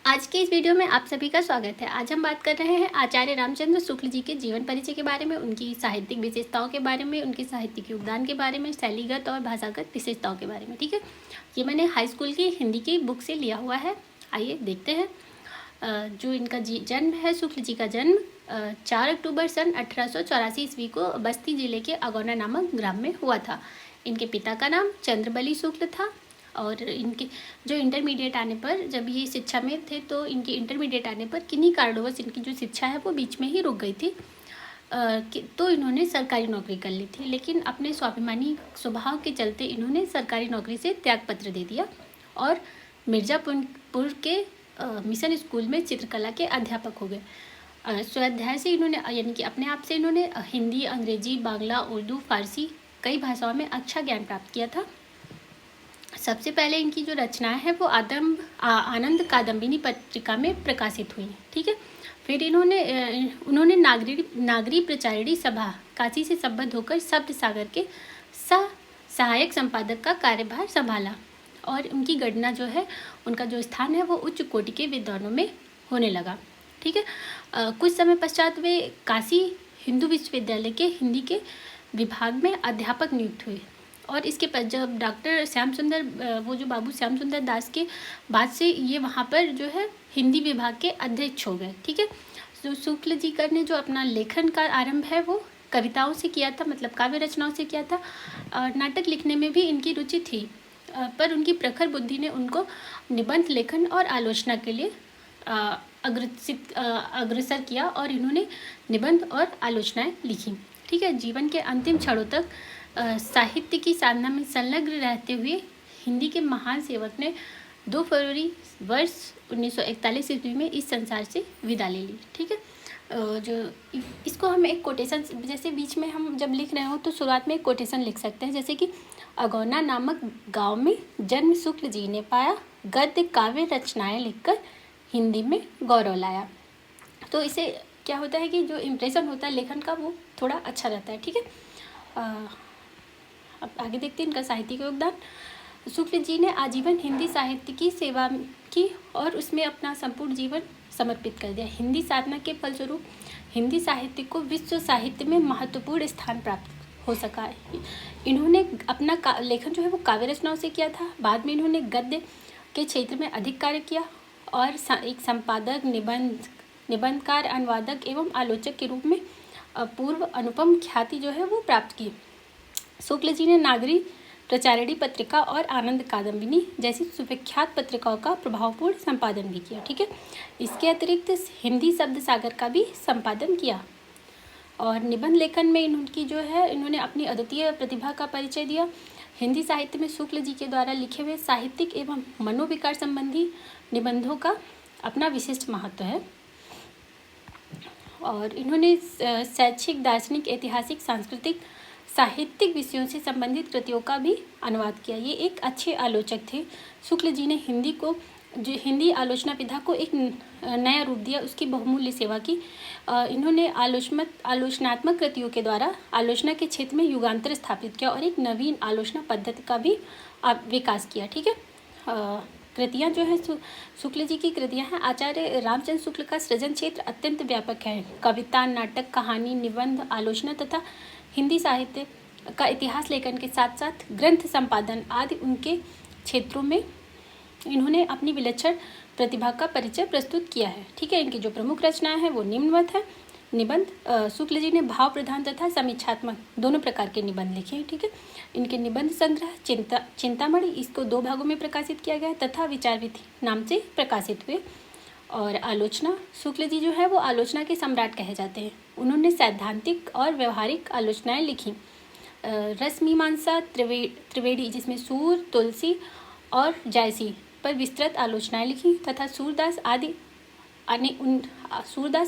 आज के इस वीडियो में आप सभी का स्वागत है। आज हम बात कर रहे हैं आचार्य रामचंद्र शुक्ल जी के जीवन परिचय के बारे में, उनकी साहित्यिक विशेषताओं के बारे में, उनके साहित्यिक योगदान के बारे में, शैलीगत और भाषागत विशेषताओं के बारे में। ठीक है, ये मैंने हाई स्कूल की हिंदी की बुक से लिया हुआ है। आइए देखते हैं। जो इनका जन्म है, शुक्ल जी का जन्म 4 अक्टूबर सन 1884 ईस्वी को बस्ती जिले के अगौना नामक ग्राम में हुआ था। इनके पिता का नाम चंद्रबली शुक्ल था और इनके जो इंटरमीडिएट आने पर, जब ये शिक्षा में थे तो इनके इंटरमीडिएट आने पर किन्हीं कारणवश इनकी जो शिक्षा है वो बीच में ही रुक गई थी। तो इन्होंने सरकारी नौकरी कर ली थी, लेकिन अपने स्वाभिमानी स्वभाव के चलते इन्होंने सरकारी नौकरी से त्यागपत्र दे दिया और मिर्ज़ापुर के मिशन स्कूल में चित्रकला के अध्यापक हो गए। स्वाध्याय से इन्होंने, यानी कि अपने आप से इन्होंने हिंदी, अंग्रेजी, बांग्ला, उर्दू, फारसी कई भाषाओं में अच्छा ज्ञान प्राप्त किया था। सबसे पहले इनकी जो रचनाएं हैं वो आनंद कादम्बिनी पत्रिका में प्रकाशित हुई। ठीक है, फिर उन्होंने नागरी प्रचारिणी सभा काशी से संबद्ध होकर शब्द सागर के सहायक संपादक का कार्यभार संभाला और उनकी गणना जो है, उनका जो स्थान है वो उच्च कोटि के विद्वानों में होने लगा। ठीक है, कुछ समय पश्चात वे काशी हिंदू विश्वविद्यालय के हिंदी के विभाग में अध्यापक नियुक्त हुए और इसके बाद जब डॉक्टर श्याम सुंदर, वो जो बाबू श्याम सुंदर दास के बाद से ये वहाँ पर जो है हिंदी विभाग के अध्यक्ष हो गए। ठीक है, तो शुक्ल जी कर ने जो अपना लेखन का आरंभ है वो कविताओं से किया था, मतलब काव्य रचनाओं से किया था। नाटक लिखने में भी इनकी रुचि थी, पर उनकी प्रखर बुद्धि ने उनको निबंध लेखन और आलोचना के लिए अग्रसर किया और इन्होंने निबंध और आलोचनाएं लिखी। ठीक है, जीवन के अंतिम क्षणों तक साहित्य की साधना में संलग्न रहते हुए हिंदी के महान सेवक ने 2 फरवरी वर्ष 1941 ईस्वी में इस संसार से विदा ले ली। ठीक है, जो इसको हम एक कोटेशन, जैसे बीच में हम जब लिख रहे हो तो शुरुआत में एक कोटेशन लिख सकते हैं, जैसे कि अगौना नामक गांव में जन्म शुक्ल जी ने पाया, गद्य काव्य रचनाएं लिखकर हिंदी में गौरव लाया। तो इसे क्या होता है कि जो इम्प्रेशन होता है लेखन का वो थोड़ा अच्छा रहता है। ठीक है, अब आगे देखते हैं इनका साहित्यिक योगदान। शुक्ल जी ने आजीवन हिंदी साहित्य की सेवा की और उसमें अपना संपूर्ण जीवन समर्पित कर दिया। हिंदी साधना के फलस्वरूप हिंदी साहित्य को विश्व साहित्य में महत्वपूर्ण स्थान प्राप्त हो सका। इन्होंने अपना लेखन जो है वो काव्य रचनाओं से किया था। बाद में इन्होंने गद्य के क्षेत्र में अधिक कार्य किया और एक संपादक, निबंधकार, अनुवादक एवं आलोचक के रूप में पूर्व अनुपम ख्याति जो है वो प्राप्त की। शुक्ल जी ने नागरी प्रचारिणी पत्रिका और आनंद कादम्बिनी जैसी सुविख्यात पत्रिकाओं का प्रभावपूर्ण संपादन भी किया। ठीक है, इसके अतिरिक्त हिंदी शब्द सागर का भी संपादन किया और निबंध लेखन में इन्होंने अपनी अद्वितीय प्रतिभा का परिचय दिया। हिंदी साहित्य में शुक्ल जी के द्वारा लिखे हुए साहित्यिक एवं मनोविकार संबंधी निबंधों का अपना विशिष्ट महत्व है और इन्होंने शैक्षिक, दार्शनिक, ऐतिहासिक, सांस्कृतिक, साहित्यिक विषयों से संबंधित कृतियों का भी अनुवाद किया। ये एक अच्छे आलोचक थे। शुक्ल जी ने हिंदी आलोचना विधा को एक नया रूप दिया, उसकी बहुमूल्य सेवा की। इन्होंने आलोचनात्मक कृतियों के द्वारा आलोचना के क्षेत्र में युगांतर स्थापित किया और एक नवीन आलोचना पद्धति का भी विकास किया। ठीक है, कृतियाँ जो है शुक्ल जी की कृतियाँ हैं। आचार्य रामचंद्र शुक्ल का सृजन क्षेत्र अत्यंत व्यापक है। कविता, नाटक, कहानी, निबंध, आलोचना तथा हिंदी साहित्य का इतिहास लेखन के साथ साथ ग्रंथ संपादन आदि उनके क्षेत्रों में इन्होंने अपनी विलक्षण प्रतिभा का परिचय प्रस्तुत किया है। ठीक है, इनकी जो प्रमुख रचनाएं हैं वो निम्नवत है। निबंध, शुक्ल जी ने भाव प्रधान तथा समीक्षात्मक दोनों प्रकार के निबंध लिखे हैं। ठीक है, इनके निबंध संग्रह चिंतामणि, इसको 2 भागों में प्रकाशित किया गया तथा विचार विधि नाम से प्रकाशित हुए। और आलोचना, शुक्ल जी जो है वो आलोचना के सम्राट कहे जाते हैं। उन्होंने सैद्धांतिक और व्यवहारिक आलोचनाएं लिखी। रसमीमांसा त्रिवेणी, जिसमें सूर, तुलसी और जायसी पर विस्तृत आलोचनाएं लिखी तथा सूरदास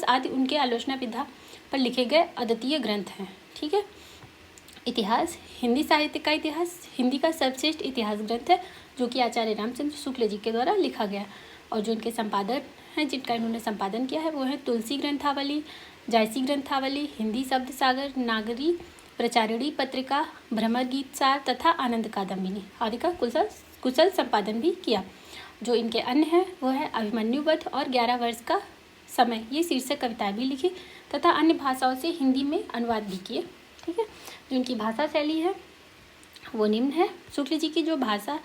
आदि उनके आलोचना विधा पर लिखे गए अद्वितीय ग्रंथ हैं। ठीक है, इतिहास, हिंदी साहित्य का इतिहास हिंदी का सर्वश्रेष्ठ इतिहास ग्रंथ है जो कि आचार्य रामचंद्र शुक्ल जी के द्वारा लिखा गया और जो इनके संपादक हैं, जिनका इन्होंने संपादन किया है, वो है तुलसी ग्रंथावली, जायसी ग्रंथावली, हिंदी शब्द सागर, नागरी प्रचारिणी पत्रिका, भ्रमर गीत सार तथा आनंद कादम्बिनी आदि का कुशल संपादन भी किया। जो इनके अन्य हैं वो है अभिमन्यु वध और 11 वर्ष का समय, ये शीर्षक कविताएं भी लिखी तथा अन्य भाषाओं से हिंदी में अनुवाद भी किए। ठीक है, जो इनकी भाषा शैली है वो निम्न है। शुक्ल जी की जो भाषा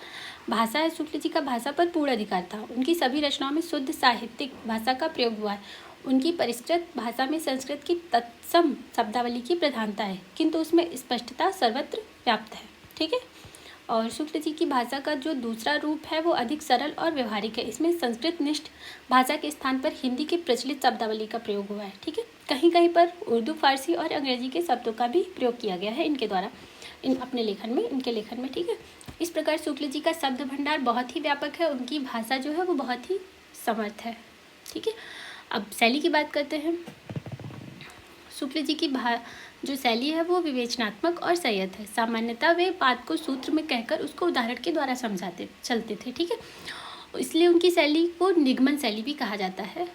है, शुक्ल जी का भाषा पर पूर्ण अधिकार था। उनकी सभी रचनाओं में शुद्ध साहित्यिक भाषा का प्रयोग हुआ है। उनकी परिष्कृत भाषा में संस्कृत की तत्सम शब्दावली की प्रधानता है, किंतु उसमें स्पष्टता सर्वत्र व्याप्त है। ठीक है, और शुक्ल जी की भाषा का जो दूसरा रूप है वो अधिक सरल और व्यवहारिक है। इसमें संस्कृत निष्ठ भाषा के स्थान पर हिंदी की प्रचलित शब्दावली का प्रयोग हुआ है। ठीक है, कहीं कहीं पर उर्दू, फारसी और अंग्रेजी के शब्दों का भी प्रयोग किया गया है इनके द्वारा इनके लेखन में। ठीक है, इस प्रकार शुक्ल जी का शब्द भंडार बहुत ही व्यापक है। उनकी भाषा जो है वो बहुत ही समर्थ है। ठीक है, अब शैली की बात करते हैं। शुक्ल जी की जो शैली है वो विवेचनात्मक और संयत है। सामान्यतः वे बात को सूत्र में कहकर उसको उदाहरण के द्वारा चलते थे। ठीक है, इसलिए उनकी शैली को निगमन शैली भी कहा जाता है।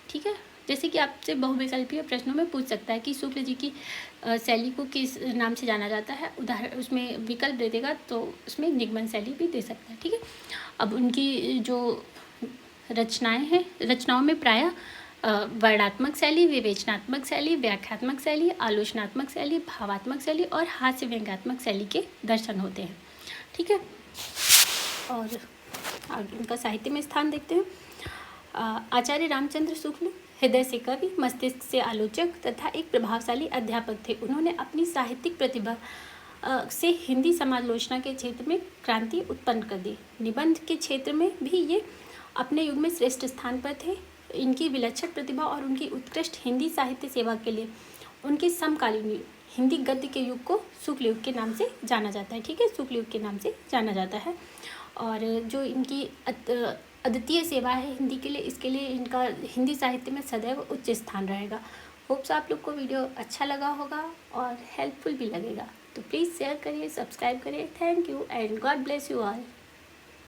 ठीक है, जैसे कि आपसे बहुविकल्पीय प्रश्नों में पूछ सकता है कि शुक्ल जी की शैली को किस नाम से जाना जाता है, उदाहरण उसमें विकल्प दे देगा तो उसमें निगमन शैली भी दे सकता है। ठीक है, अब उनकी जो रचनाओं में प्रायः वर्णात्मक शैली, विवेचनात्मक शैली, व्याख्यात्मक शैली, आलोचनात्मक शैली, भावात्मक शैली और हास्य व्यंग्यात्मक शैली के दर्शन होते हैं। ठीक है, और उनका साहित्य में स्थान देखते हैं। आचार्य रामचंद्र शुक्ल हृदय से कवि, मस्तिष्क से आलोचक तथा एक प्रभावशाली अध्यापक थे। उन्होंने अपनी साहित्यिक प्रतिभा से हिंदी समालोचना के क्षेत्र में क्रांति उत्पन्न कर दी। निबंध के क्षेत्र में भी ये अपने युग में श्रेष्ठ स्थान पर थे। इनकी विलक्षण प्रतिभा और उनकी उत्कृष्ट हिंदी साहित्य सेवा के लिए उनके समकालीन हिंदी गद्य के युग को शुक्ल युग के नाम से जाना जाता है। ठीक है, शुक्ल युग के नाम से जाना जाता है। और जो इनकी अद्वितीय सेवा है हिंदी के लिए, इसके लिए इनका हिंदी साहित्य में सदैव उच्च स्थान रहेगा। होप्स आप लोग को वीडियो अच्छा लगा होगा और हेल्पफुल भी लगेगा, तो प्लीज़ शेयर करिए, सब्सक्राइब करिए। Thank you and God bless you all.